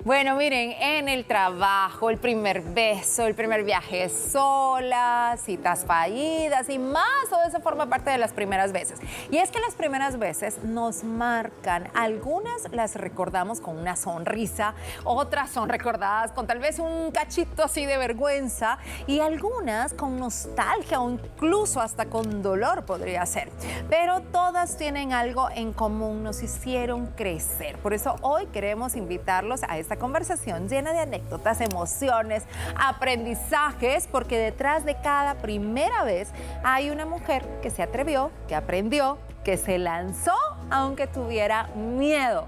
Bueno, miren, en el trabajo, el primer beso, el primer viaje sola, citas fallidas y más, todo eso forma parte de las primeras veces. Y es que las primeras veces nos marcan, algunas las recordamos con una sonrisa, otras son recordadas con tal vez un cachito así de vergüenza y algunas con nostalgia o incluso hasta con dolor podría ser. Pero todas tienen algo en común, nos hicieron crecer. Por eso hoy queremos invitarlos a esta conversación llena de anécdotas, emociones, aprendizajes, porque detrás de cada primera vez hay una mujer que se atrevió, que aprendió, que se lanzó aunque tuviera miedo.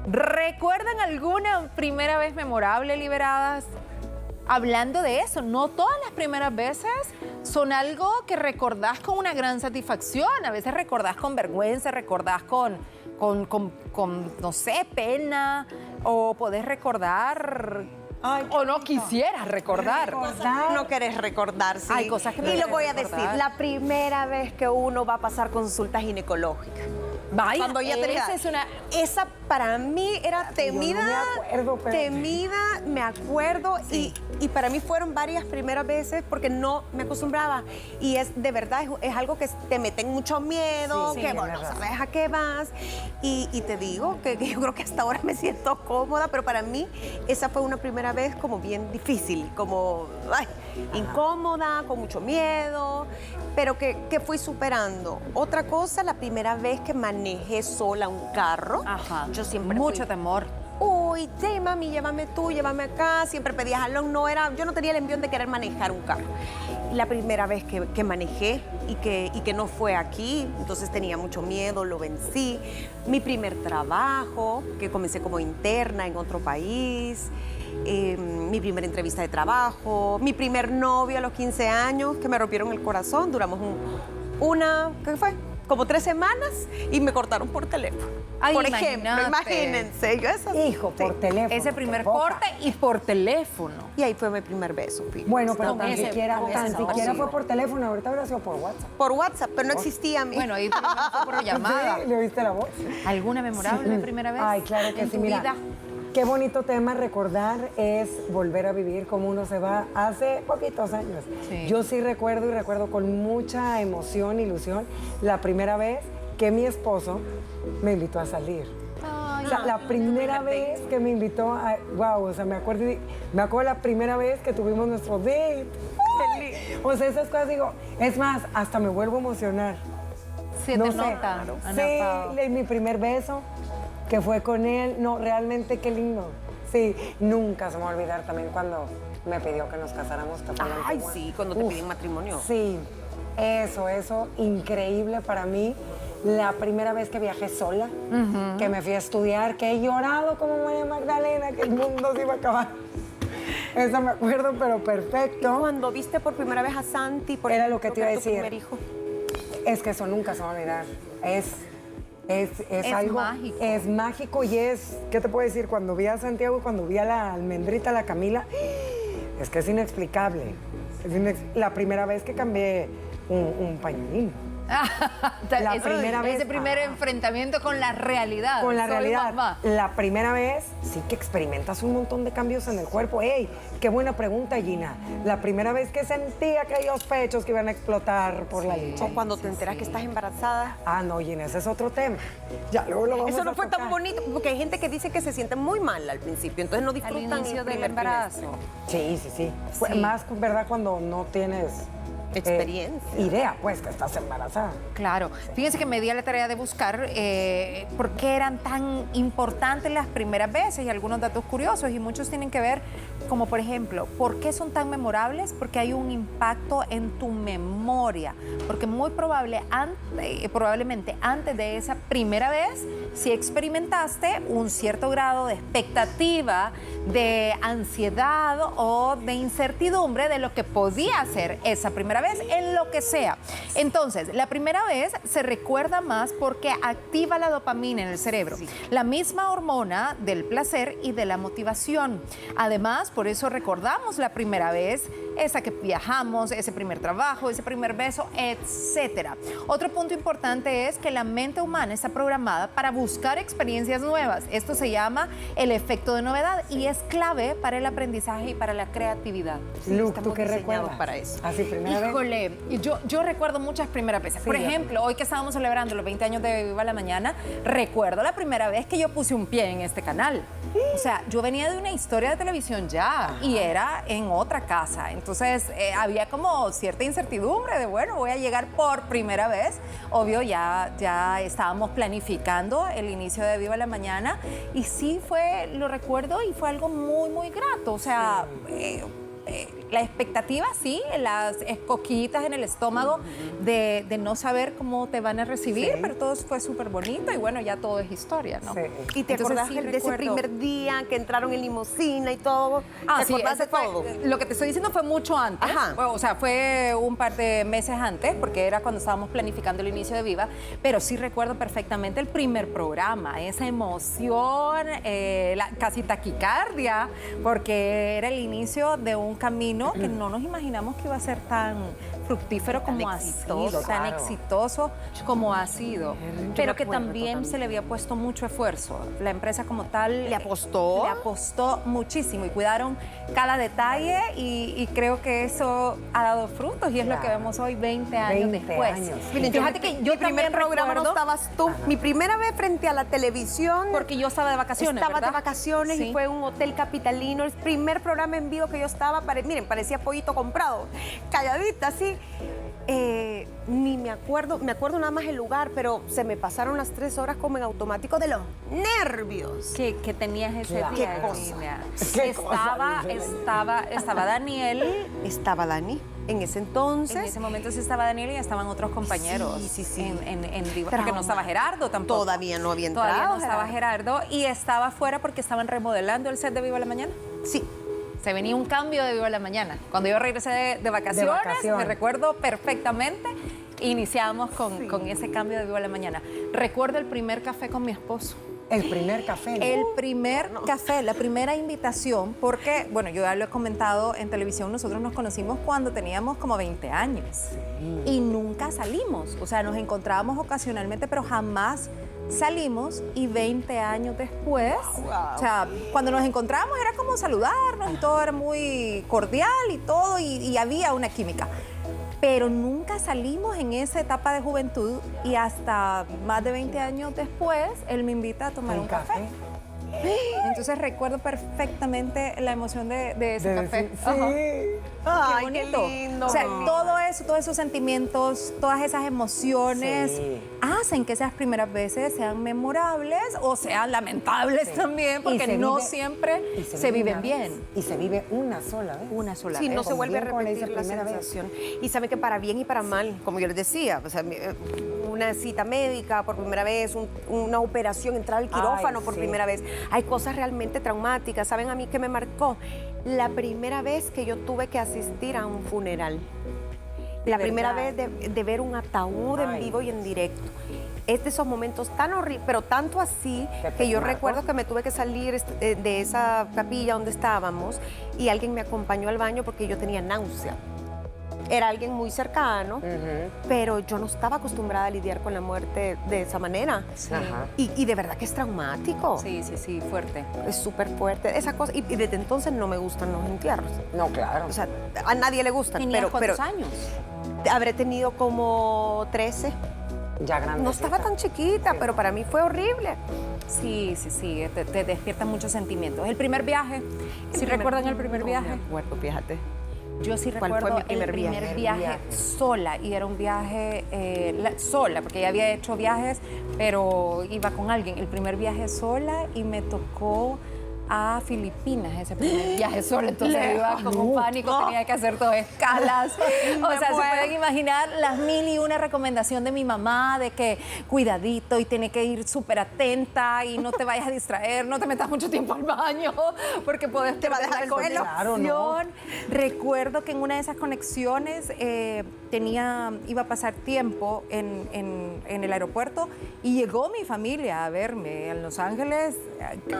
¿Recuerdan alguna primera vez memorable, Liberadas? Hablando de eso, no todas las primeras veces son algo que recordás con una gran satisfacción. A veces recordás con vergüenza, recordás con no sé, pena, o podés recordar. Ay, o no quisieras recordar. No querés recordar, sí. Hay cosas que no Y lo querés voy a recordar. decir, la primera vez que uno va a pasar consulta ginecológica. Vaya, Cuando ya tenía, esa para mí era temida, Yo no me acuerdo, pero... temida, me acuerdo, Sí. y para mí fueron varias primeras veces porque no me acostumbraba. Y es de verdad, es algo que te meten mucho miedo, Sí, que sí, bueno, tienes razón. sabes a qué vas. Y te digo que yo creo que hasta ahora me siento cómoda, pero para mí esa fue una primera vez como bien difícil, como incómoda, con mucho miedo, pero que fui superando. Otra cosa, la primera vez que manejé sola un carro, Ajá. yo siempre Mucho fui, temor. uy, sí, mami, llévame tú, llévame acá, siempre pedía jalón, yo no tenía el envión de querer manejar un carro. La primera vez que manejé y que no fue aquí, entonces tenía mucho miedo, lo vencí. Mi primer trabajo, que comencé como interna en otro país, mi primera entrevista de trabajo, mi primer novio a los 15 años, que me rompieron el corazón, duramos ¿qué fue? Como 3 semanas y me cortaron por teléfono. Ay, por ejemplo, imagínate. imagínense. Yo Hijo, por teléfono. Ese primer por boca. corte y por teléfono. Y ahí fue mi primer beso, Pili. Bueno, pero Con tan ese siquiera no. fue por teléfono, ahorita habría sido por WhatsApp. Por WhatsApp, pero no existía mi. Bueno, ahí primero fue por llamada. Sí, ¿le oíste la voz? ¿Alguna memorable primera vez? Ay, claro que en sí, tu mira. vida? Qué bonito tema recordar es volver a vivir como uno se va hace poquitos años. Sí. Yo sí recuerdo y recuerdo con mucha emoción, ilusión, la primera vez que mi esposo me invitó a salir. Ay, O sea, la primera vez que me invitó a... Wow, o sea, me acuerdo la primera vez que tuvimos nuestro date. ¡Ay! O sea, esas cosas digo, es más, hasta me vuelvo a emocionar. se No te sé. nota, Ana Pao. Sí, mi primer beso, que fue con él, no, realmente qué lindo. Sí, nunca se me va a olvidar también cuando me pidió que nos casáramos. que fue la Ay, antigua. sí, cuando te Uf, piden matrimonio. Sí, eso, increíble para mí. La primera vez que viajé sola, que me fui a estudiar, que he llorado como María Magdalena, que el mundo se iba a acabar. Eso me acuerdo, pero perfecto. Cuando viste por primera vez a Santi, por Era ejemplo, lo que te que iba a era tu decir. primer hijo. Es que eso nunca se va a olvidar. Es algo mágico. Es mágico y ¿qué te puedo decir? Cuando vi a Santiago, cuando vi a la almendrita, la Camila, es que es inexplicable. La primera vez que cambié un pañuelín. La primera vez. Ese primer enfrentamiento con la realidad. Con la Soy realidad. mamá. La primera vez sí que experimentas un montón de cambios en el cuerpo. ¡Ey! ¡Qué buena pregunta, Gina! La primera vez que sentí aquellos pechos que iban a explotar por la leche. O cuando te enteras que estás embarazada. Ah, no, Gina, ese es otro tema. Ya luego lo vamos Eso no a fue tan tocar. bonito, porque hay gente que dice que se siente muy mal al principio, entonces no Al disfrutan inicio el del primer embarazo. Sí. Fue Sí. más, ¿verdad? Cuando no tienes... Experiencia. Idea, pues, que estás embarazada. Claro. Fíjense que me di a la tarea de buscar por qué eran tan importantes las primeras veces y algunos datos curiosos, y muchos tienen que ver, como por ejemplo, ¿por qué son tan memorables? Porque hay un impacto en tu memoria, porque muy probablemente antes de esa primera vez, si experimentaste un cierto grado de expectativa, de ansiedad o de incertidumbre de lo que podía ser esa primera vez en lo que sea. Entonces, la primera vez se recuerda más porque activa la dopamina en el cerebro, la misma hormona del placer y de la motivación. Además, por eso recordamos la primera vez, esa que viajamos, ese primer trabajo, ese primer beso, etcétera. Otro punto importante es que la mente humana está programada para buscar experiencias nuevas. Esto se llama el efecto de novedad y es es clave para el aprendizaje y para la creatividad. Luke, ¿tú qué diseñados recuerdas? para eso. Así, primera vez. Híjole, yo recuerdo muchas primeras veces. Por Sí, yo ejemplo, hoy que estábamos celebrando los 20 años de Viva la Mañana, recuerdo la primera vez que yo puse un pie en este canal. O sea, yo venía de una historia de televisión ya y era en otra casa. Entonces, había como cierta incertidumbre de, bueno, voy a llegar por primera vez. Obvio, ya estábamos planificando el inicio de Viva la Mañana y sí lo recuerdo y fue algo muy, muy grato. O sea, la expectativa, sí, las cosquillitas en el estómago de no saber cómo te van a recibir, Sí. pero todo fue súper bonito y bueno, ya todo es historia, ¿no? Sí. ¿Y te Entonces, acordás sí, de ese recuerdo. primer día que entraron en limusina y todo? Ah, ¿Te sí, acordás de ese fue- todo? Lo que te estoy diciendo fue mucho antes. Ajá. O sea, fue un par de meses antes, porque era cuando estábamos planificando el inicio de Viva, pero sí recuerdo perfectamente el primer programa, esa emoción, casi taquicardia, porque era el inicio de un camino que no nos imaginamos que iba a ser tan fructífero como ha exitoso, sido, tan claro. exitoso como ha sido, pero que acuerdo también también. se le había puesto mucho esfuerzo. La empresa como tal ¿Le apostó? le apostó muchísimo y cuidaron cada detalle y creo que eso ha dado frutos y es lo que Claro. vemos hoy 20 años 20 después. años. Miren, Fíjate que yo mi primer también programa no recuerdo, estabas tú. Mi primera vez frente a la televisión. porque yo estaba de vacaciones, Estaba ¿verdad? de vacaciones Sí. y fue un hotel capitalino. El primer programa en vivo que yo estaba, miren, parecía pollito comprado, calladita, así. Ni me acuerdo nada más el lugar, pero se me pasaron las 3 horas como en automático de los nervios. que tenías ese Claro. día, Qué cosa. Virginia. Qué cosa, Estaba Daniel. Estaba Dani en ese entonces. En ese momento sí estaba Daniel y estaban otros compañeros sí. en Viva, porque no estaba Gerardo tampoco. Todavía no había Todavía entrado, no estaba Gerardo y estaba afuera porque estaban remodelando el set de Viva la Mañana. Sí. Se venía un cambio de Viva la Mañana. Cuando yo regresé de vacaciones, vacaciones. me recuerdo perfectamente, iniciamos con ese cambio de Viva la Mañana. Recuerdo el primer café con mi esposo. El primer café. ¿no? El primer café, la primera invitación, porque, bueno, yo ya lo he comentado en televisión, nosotros nos conocimos cuando teníamos como 20 años y nunca salimos, o sea, nos encontrábamos ocasionalmente, pero jamás salimos y 20 años después, o sea, cuando nos encontrábamos era como saludarnos y todo era muy cordial y todo y había una química. Pero nunca salimos en esa etapa de juventud y hasta más de 20 años después, él me invita a tomar un café. Entonces recuerdo perfectamente la emoción de ese De café. decir, Ajá. sí. Ay, Qué qué bonito. lindo. O sea, todo eso, todos esos sentimientos, todas esas emociones Sí. hacen que esas primeras veces sean memorables o sean lamentables también, Y porque se no vive- siempre y se viven una bien. vez. Y se vive una sola vez. Una sola Sí, vez. no se vuelve a Bien, como le repetir dice, la primera vez. sensación. Y saben que para bien y para mal, como yo les decía, o sea, una cita médica por primera vez, una operación, entrar al quirófano Ay, por sí. primera vez. Hay cosas realmente traumáticas. ¿Saben a mí qué me marcó? La primera vez que yo tuve que asistir a un funeral. La primera vez de ver un ataúd en Ay. vivo y en directo. Es de esos momentos tan horribles, pero tanto así ¿Qué te que yo marcó? recuerdo que me tuve que salir de esa capilla donde estábamos y alguien me acompañó al baño porque yo tenía náusea. Era alguien muy cercano, pero yo no estaba acostumbrada a lidiar con la muerte de esa manera. Ajá. Y de verdad que es traumático. Sí, sí, sí, fuerte. Es súper fuerte. Esa cosa, y desde entonces no me gustan los entierros. No, claro. O sea, a nadie le gustan. ¿Tenías pero cuántos años? habré tenido como 13. ya grande. No estaba tan chiquita, pero para mí fue horrible. Sí, sí, sí, te despierta muchos sentimientos. El primer viaje, ¿sí recuerdan el primer viaje? No me acuerdo, fíjate. Yo sí ¿Cuál fue recuerdo mi primer el primer viaje? viaje sola y era un viaje sola, porque ya había hecho viajes, pero iba con alguien. El primer viaje sola y me tocó a Filipinas ese primer viaje sola, entonces iba con un pánico, tenía que hacer todas escalas. O sea, se pueden imaginar las 1001 recomendación de mi mamá de que cuidadito y tiene que ir súper atenta y no te vayas a distraer, no te metas mucho tiempo al baño porque puedes Te va a perder dejar la el sueño. Claro, ¿no? conexión. Recuerdo que en una de esas conexiones iba a pasar tiempo en el aeropuerto y llegó mi familia a verme en Los Ángeles,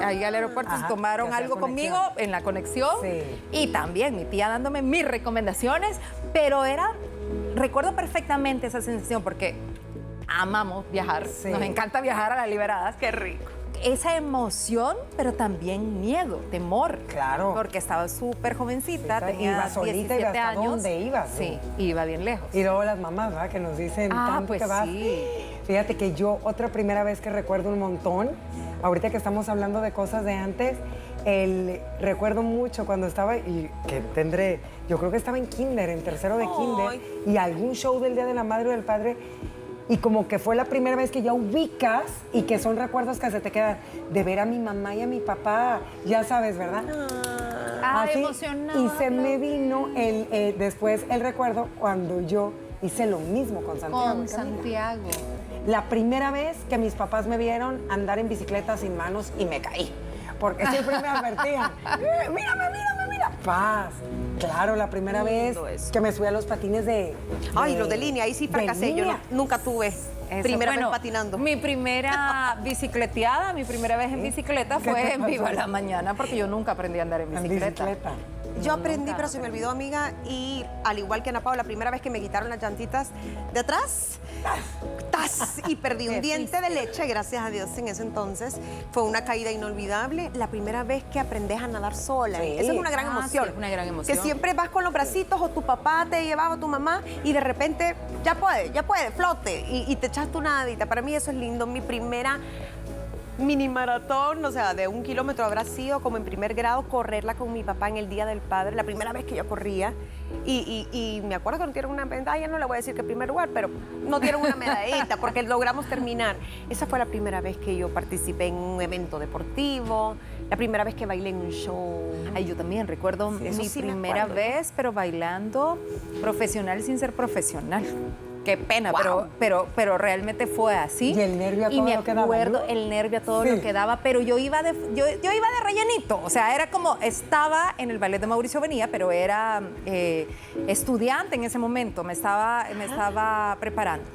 ahí al aeropuerto, Ajá, tomaron que hacer algo conexión. conmigo en la conexión Sí. y también mi tía dándome mis recomendaciones, pero recuerdo perfectamente esa sensación porque amamos viajar, Sí. nos encanta viajar a las liberadas. Qué rico. esa emoción, pero también miedo, temor. Claro. Porque estaba súper jovencita, Sí, tenía iba solita y 17 ¿hasta años. dónde ibas? Sí, iba bien lejos. Y luego las mamás, ¿verdad? Que nos dicen tanto pues que vas. sí. Fíjate que yo, otra primera vez que recuerdo un montón, ahorita que estamos hablando de cosas de antes, recuerdo mucho cuando estaba, y que tendré, yo creo que estaba en kinder, en tercero de kinder, y algún show del Día de la Madre o del Padre, y como que fue la primera vez que ya ubicas y que son recuerdos que se te quedan de ver a mi mamá y a mi papá, ya sabes, ¿verdad? Emocionada. Y se me vino después el recuerdo cuando yo hice lo mismo con Santiago. Con y Camila. Santiago. La primera vez que mis papás me vieron andar en bicicleta sin manos y me caí. Porque siempre me advertían, mírame, mira. Paz. Claro, la primera vez que me subí a los patines Ay, los de línea, ahí sí fracasé. Yo nunca tuve primera vez patinando. Mi primera bicicleteada, mi primera vez en bicicleta ¿Qué fue te en Viva pasó? la Mañana, porque yo nunca aprendí a andar en bicicleta. Yo aprendí, pero se me olvidó, amiga, y al igual que Ana Paula, la primera vez que me quitaron las llantitas de atrás, ¡tas! Y perdí un diente de leche, gracias a Dios, en ese entonces. Fue una caída inolvidable. La primera vez que aprendes a nadar sola. Sí. Esa es una gran emoción. Sí, es una gran emoción. Que siempre vas con los bracitos o tu papá te llevaba o tu mamá y de repente, ya puede, flote. Y te echaste una nadita. Para mí eso es lindo. Mi primera mini maratón, o sea, de 1 kilómetro habrá sido como en primer grado, correrla con mi papá en el Día del Padre, la primera vez que yo corría. Y me acuerdo que no tienen una medalla, no le voy a decir que primer lugar, pero no tienen una medallita porque logramos terminar. Esa fue la primera vez que yo participé en un evento deportivo, la primera vez que bailé en un show. Ay, yo también recuerdo Eso mi sí me primera acuerdo. vez, pero bailando profesional sin ser profesional. Qué pena, Wow. pero realmente fue así. Y el nervio a Y todo me lo que daba, acuerdo ¿no? el nervio a todo Sí. lo que daba, pero yo iba de rellenito. O sea, era como, estaba en el ballet de Mauricio Venía, pero era estudiante en ese momento, me estaba preparando.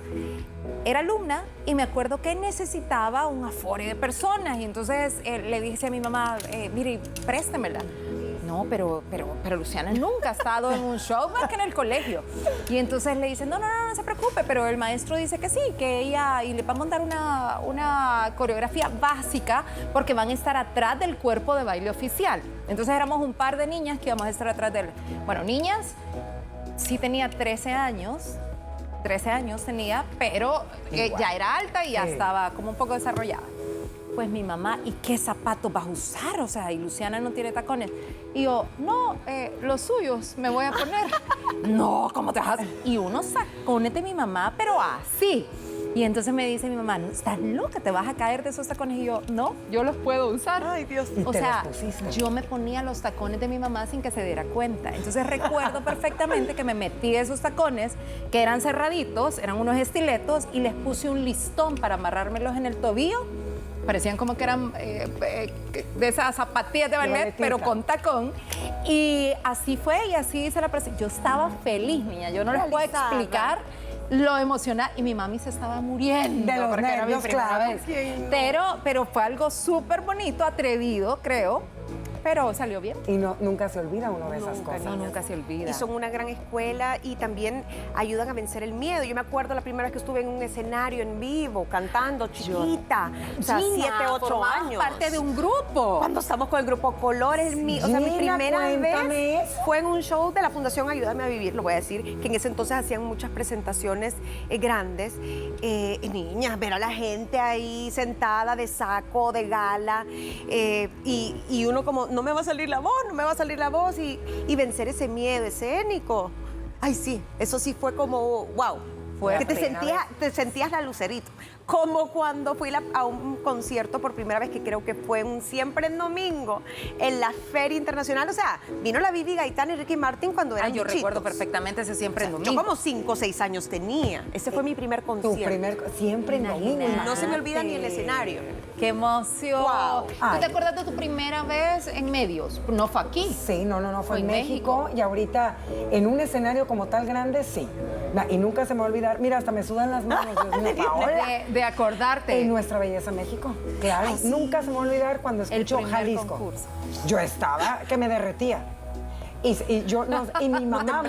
Era alumna y me acuerdo que necesitaba un afore de personas y entonces le dije a mi mamá, mire, préstemela. No, pero Luciana nunca ha estado en un show más que en el colegio. Y entonces le dice, no se preocupe, pero el maestro dice que sí, que ella, y le va a montar una coreografía básica porque van a estar atrás del cuerpo de baile oficial. Entonces éramos un par de niñas que íbamos a estar atrás de él. Bueno, niñas, sí tenía 13 años tenía, pero ya era alta y ya Sí. estaba como un poco desarrollada. Pues mi mamá, ¿y qué zapatos vas a usar? O sea, y Luciana no tiene tacones. Y yo, no, los suyos me voy a poner. No, ¿cómo te vas a...? Y unos tacones de mi mamá, pero así. Y entonces me dice mi mamá, ¿estás loca? ¿Te vas a caer de esos tacones? Y yo, no, yo los puedo usar. Ay, Dios. Y O te sea, los pusiste. yo me ponía los tacones de mi mamá sin que se diera cuenta. Entonces recuerdo perfectamente que me metí esos tacones, que eran cerraditos, eran unos estiletos, y les puse un listón para amarrármelos en el tobillo. Parecían como que eran de esas zapatillas de ballet, balletista. pero con tacón. Y así fue, y así hice la presentación. Yo estaba feliz, niña. Yo no les puedo Realizada. explicar lo emocionada. Y mi mami se estaba muriendo. De los porque era mi nervios, primera claro. vez. ¿Quién no? Pero fue algo súper bonito, atrevido, creo. Pero salió bien. Y nunca se olvida uno de esas Nunca, cosas. No, nunca se olvida. Y son una gran escuela y también ayudan a vencer el miedo. Yo me acuerdo la primera vez que estuve en un escenario en vivo, cantando, chiquita, o sea, Gina, 7, 8 formabas años. parte de un grupo. Cuando estamos con el grupo Colores, o sea, mi Gina, primera cuéntame vez eso. fue en un show de la Fundación Ayúdame a Vivir, lo voy a decir, que en ese entonces hacían muchas presentaciones grandes. Niñas, ver a la gente ahí sentada de saco, de gala, y uno como, no me va a salir la voz, y vencer ese miedo escénico. Ay, sí, eso sí fue como, wow. Fuerte. Que te sentías la lucerito. Como cuando fui a un concierto por primera vez, que creo que fue siempre en domingo, en la Feria Internacional. O sea, vino la Vivi Gaitán y Ricky Martin cuando eran Yo chiquitos. recuerdo perfectamente ese siempre en Yo domingo. como 5 o 6 años tenía. Ese fue mi primer Tu concierto. siempre en domingo. Imagínate. No se me olvida ni el escenario. ¡Qué emoción! Wow. ¿Tú Ay. te acuerdas de tu primera vez en medios? No fue aquí. Sí, no, fue Fue en en México, y ahorita en un escenario como tal grande, sí. Y nunca se me va a olvidar, mira, hasta me sudan las manos, Dios mío, Paola. De acordarte. En Nuestra Belleza México, claro. Ay, sí. Nunca se me va a olvidar cuando El escucho primer Jalisco. concurso. Yo estaba que me derretía. Y mi mamá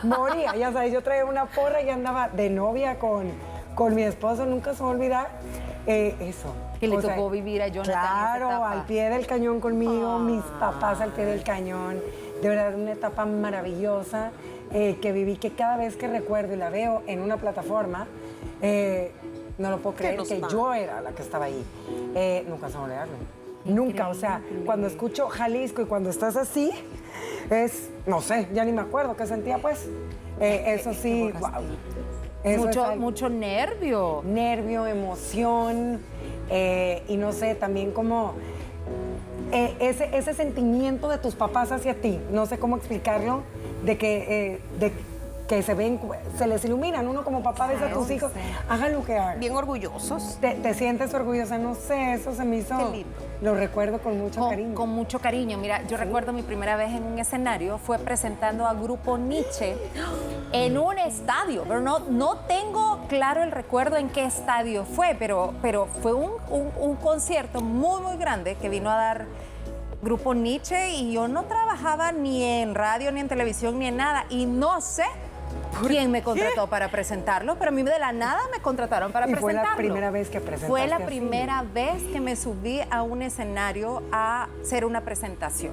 moría, ya sabes, yo traía una porra y andaba de novia con mi esposo, nunca se me va a olvidar eso. Que le O sea, tocó vivir a Jonathan en esa Claro, etapa. al pie del cañón conmigo, mis papás al pie del cañón. De verdad, una etapa maravillosa que viví, que cada vez que recuerdo y la veo en una plataforma, no lo puedo creer que yo era la que estaba ahí. Nunca se va a olvidarlo. Nunca, o sea, cuando escucho Jalisco y cuando estás así, no sé, ya ni me acuerdo qué sentía, pues. Eso sí, wow. Eso es algo- Mucho nervio. nervio, emoción, y no sé, también como ese sentimiento de tus papás hacia ti, no sé cómo explicarlo, de que se ven, se les iluminan, uno como papá ves a tus hijos, hagan lo que hagan. Bien orgullosos. Te sientes orgullosa, no sé, eso se me hizo, Qué lindo. lo recuerdo con mucho cariño. Con mucho cariño. Mira, yo recuerdo mi primera vez en un escenario fue presentando a Grupo Nietzsche en un estadio, pero no tengo claro el recuerdo en qué estadio fue, pero fue un concierto muy, muy grande que vino a dar Grupo Nietzsche y yo no trabajaba ni en radio, ni en televisión, ni en nada, y no sé quién me contrató para presentarlo, pero a mí de la nada me contrataron para Y fue presentarlo. la primera vez que presentaste Fue la así. primera vez que me subí a un escenario a hacer una presentación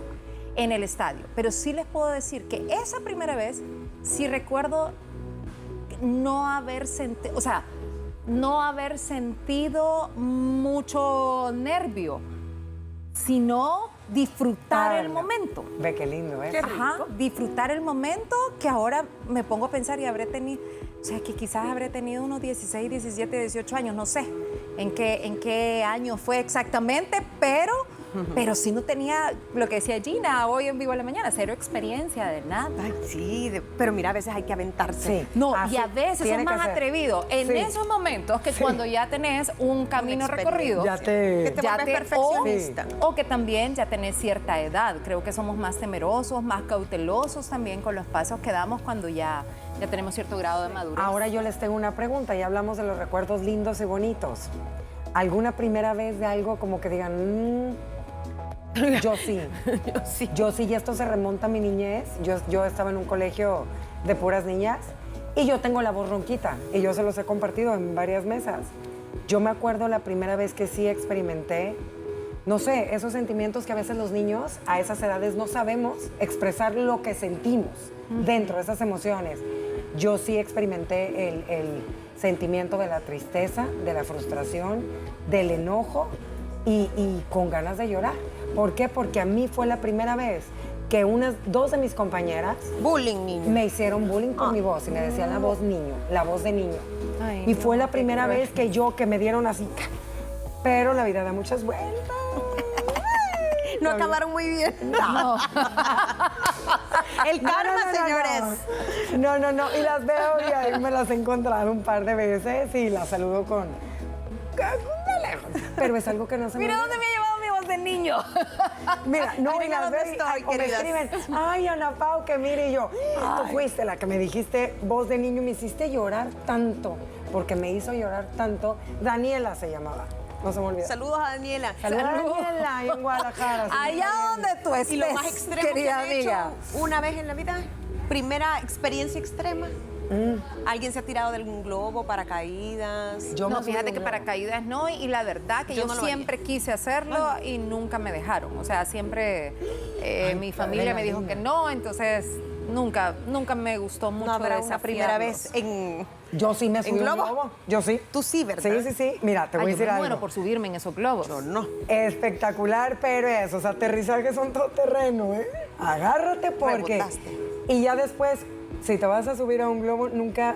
en el estadio. Pero sí les puedo decir que esa primera vez sí recuerdo no haber sentido, no haber sentido mucho nervio, sino disfrutar el momento. Ve qué lindo, ¿eh? Ajá, disfrutar el momento, que ahora me pongo a pensar y habré tenido, o sea, que quizás habré tenido unos 16, 17, 18 años, no sé en qué año fue exactamente, pero sí no tenía, lo que decía Gina hoy en Vivo a la Mañana, cero experiencia de nada. Ay, sí, pero mira, a veces hay que aventarse. Sí. No, Así y a veces tiene es que más ser. atrevido en Sí. esos momentos que cuando ya tenés un camino experiencia. recorrido. Ya te... Que te vuelves perfeccionista. O que también ya tenés cierta edad. Creo que somos más temerosos, más cautelosos también con los pasos que damos cuando ya tenemos cierto grado de madurez. Ahora yo les tengo una pregunta, ya hablamos de los recuerdos lindos y bonitos. ¿Alguna primera vez de algo como que digan, yo sí? Yo sí, y esto se remonta a mi niñez. Yo estaba en un colegio de puras niñas y yo tengo la voz ronquita y yo se los he compartido en varias mesas. Yo me acuerdo la primera vez que sí experimenté, no sé, esos sentimientos que a veces los niños a esas edades no sabemos expresar lo que sentimos dentro de esas emociones. Yo sí experimenté el sentimiento de la tristeza, de la frustración, del enojo y con ganas de llorar. ¿Por qué? Porque a mí fue la primera vez que dos de mis compañeras Bullying, niño. me hicieron bullying por mi voz y me decían la voz niño, la voz de niño. Ay, Y no, fue la qué primera cruel. vez que me dieron así. Pero la vida da muchas vueltas. No acabaron muy bien. No. El karma, señores. No. Y las veo y ahí me las he encontrado un par de veces y las saludo con de lejos. Pero es algo que no se Mira me dónde me ha llevado mi voz de niño. Mira, no, y Mira las dónde veo y- estoy, o me queridas. escriben, ay, Ana Pau, que mire, y yo, tú fuiste la que me dijiste voz de niño y me hiciste llorar tanto, porque me hizo llorar tanto. Daniela se llamaba, no se me olvida. Saludos a Daniela. Saludos a Daniela, ahí en Guadalajara. Allá donde tú estés, Y lo más extremo que querida han hecho amiga. una vez en la vida, primera experiencia extrema. ¿Alguien se ha tirado de algún globo, paracaídas? Yo me No, subí fíjate a que un paracaídas no, y la verdad que Yo yo, no lo siempre quise hacerlo y nunca me dejaron. O sea, siempre mi familia me dijo que no, entonces nunca me gustó mucho No habrá una desafiarlos. primera vez en... Yo sí me subí a un globo? globo. Yo sí. Tú sí, ¿verdad? Sí. Mira, te voy a Ay, yo decir me algo. muero por subirme en esos globos. No. Espectacular, pero esos aterrizajes son todo terreno, ¿eh? Agárrate porque... Rebotaste. Y ya después, si te vas a subir a un globo, nunca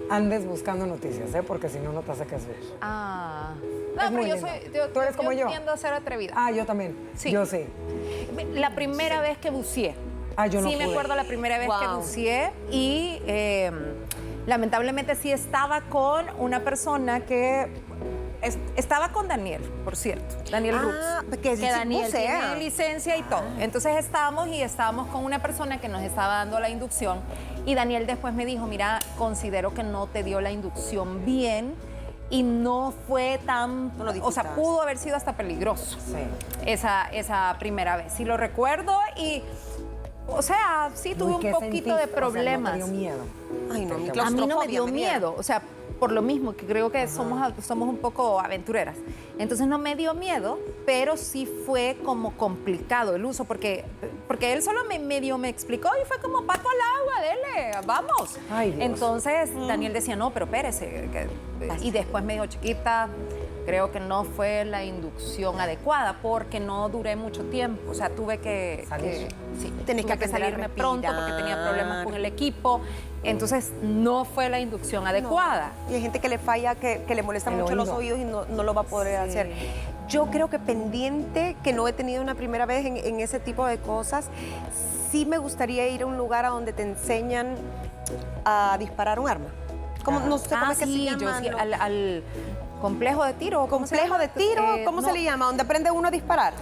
andes buscando noticias, ¿eh? Porque si no, no te hace que subir. Ah. Es No, pero muy yo lindo. soy. Tú eres como yo. tiendo a ser atrevida. Ah, yo también. Sí. Yo sí. La primera vez que buceé. Ah, yo no Sí, me pude. acuerdo la primera vez que Wow. buceé y lamentablemente sí estaba con una persona que estaba con Daniel, por cierto, Daniel Ah, Rux, que sí Daniel bucea. tiene licencia y todo. Entonces estábamos con una persona que nos estaba dando la inducción y Daniel después me dijo, mira, considero que no te dio la inducción bien y no fue tan, No lo o sea, disfrutaste. pudo haber sido hasta peligroso Sí. esa primera vez. Sí lo recuerdo y, o sea, sí tuve Uy, ¿qué un poquito sentiste? de problemas. O sea, ¿no te dio miedo? Ay, no, mi A mí no me claustrofobia dio me diera. miedo, o sea, por lo mismo, que creo que somos un poco aventureras. Entonces no me dio miedo, pero sí fue como complicado el uso, porque él solo medio me explicó y fue como, Paco al agua, dele, vamos. Ay, Dios. Entonces Daniel decía, no, pero espérese. Y después me dijo, chiquita, creo que no fue la inducción adecuada porque no duré mucho tiempo. O sea, tuve que Salir. Tenés que tuve aprender a salirme pronto porque tenía problemas con el equipo. Entonces, no fue la inducción adecuada. Y hay gente que le falla, que le molesta El mucho los oído. oídos y no lo va a poder hacer. Yo creo que pendiente, que no he tenido una primera vez en ese tipo de cosas, sí me gustaría ir a un lugar a donde te enseñan a disparar un arma. No sé cómo es que se llama. sí, al complejo de tiro. ¿cómo se Complejo llama? de tiro, ¿cómo se le llama? Donde aprende uno a disparar.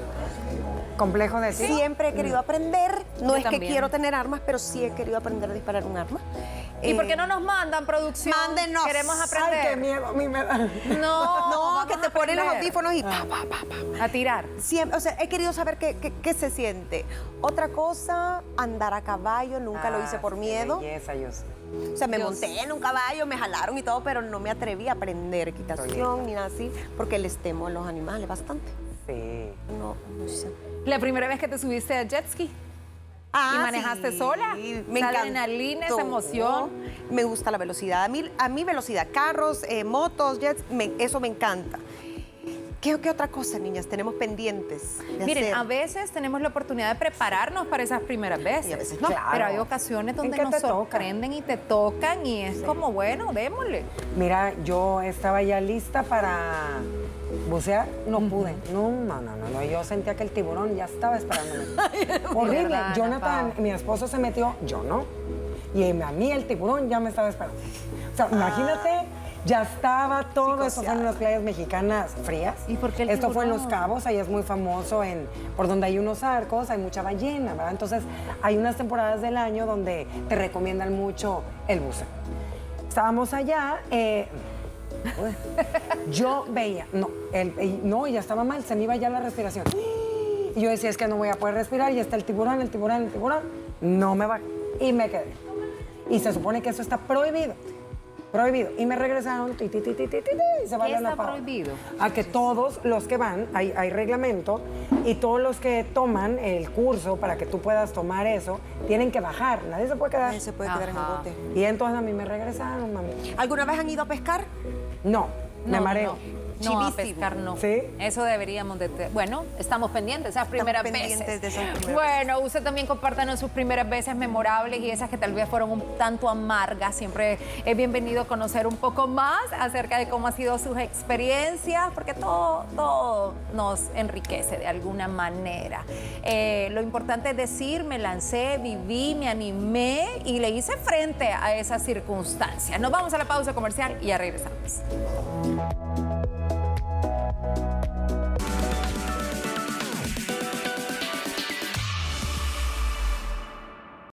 Complejo de tiro. Siempre he querido aprender. No Yo es que también. quiero tener armas, pero sí he querido aprender a disparar un arma. ¿Y por qué no nos mandan producción? Mándenos. Queremos Ay, aprender. qué miedo a mí me da. No, No, vamos que te a ponen los aprender. audífonos y pa, pa, pa, pa. A tirar. Siempre, o sea, he querido saber qué se siente. Otra cosa, andar a caballo, nunca lo hice por qué miedo. Belleza, yo sé. O sea, me Dios. monté en un caballo, me jalaron y todo, pero no me atreví a aprender equitación ni nada así, porque les temo a los animales bastante. Sí. No sé. La primera vez que te subiste a jet ski. Ah, ¿Y manejaste sí, sola? Me Esa encantó. adrenalina, esa emoción. Me gusta la velocidad. A mí velocidad, carros, motos, jets, eso me encanta. ¿Qué otra cosa, niñas, tenemos pendientes de Miren, hacer? a veces tenemos la oportunidad de prepararnos para esas primeras veces. Y a veces no. Pero hay ocasiones ¿En donde qué nos te toca? sorprenden y te tocan y es como, bueno, démosle. Mira, yo estaba ya lista para bucear, no pude. No, yo sentía que el tiburón ya estaba esperándome. Horrible. verdad, Ana Jonathan, Pao. mi esposo se metió, yo no. Y a mí el tiburón ya me estaba esperando. O sea, imagínate, ya estaba todo. Esto fue en unas playas mexicanas frías. ¿Y por qué el Esto fue en tiburón? Los Cabos, ahí es muy famoso, por donde hay unos arcos, hay mucha ballena, ¿verdad? Entonces, hay unas temporadas del año donde te recomiendan mucho el buceo. Estábamos allá, yo veía, no, ya estaba mal, se me iba ya la respiración. Y yo decía, es que no voy a poder respirar, y está el tiburón, no me va. Y me quedé. Y se supone que eso está prohibido. Prohibido. Y me regresaron, y se va ¿Qué la está Napao. prohibido? A que todos los que van, hay reglamento, y todos los que toman el curso para que tú puedas tomar eso, tienen que bajar. Nadie se puede quedar. Nadie se puede quedar en el Ajá. bote. Y entonces a mí me regresaron, mami. ¿Alguna vez han ido a pescar? No, me mareo. No, a Chivísimo. pescar no. ¿Sí? Eso deberíamos de... Bueno, estamos pendientes, esas primeras pendientes veces. de esas primeras Bueno, usted también compártanos sus primeras veces memorables y esas que tal vez fueron un tanto amargas. Siempre es bienvenido conocer un poco más acerca de cómo han sido sus experiencias, porque todo nos enriquece de alguna manera. Lo importante es decir, me lancé, viví, me animé y le hice frente a esas circunstancias. Nos vamos a la pausa comercial y ya regresamos.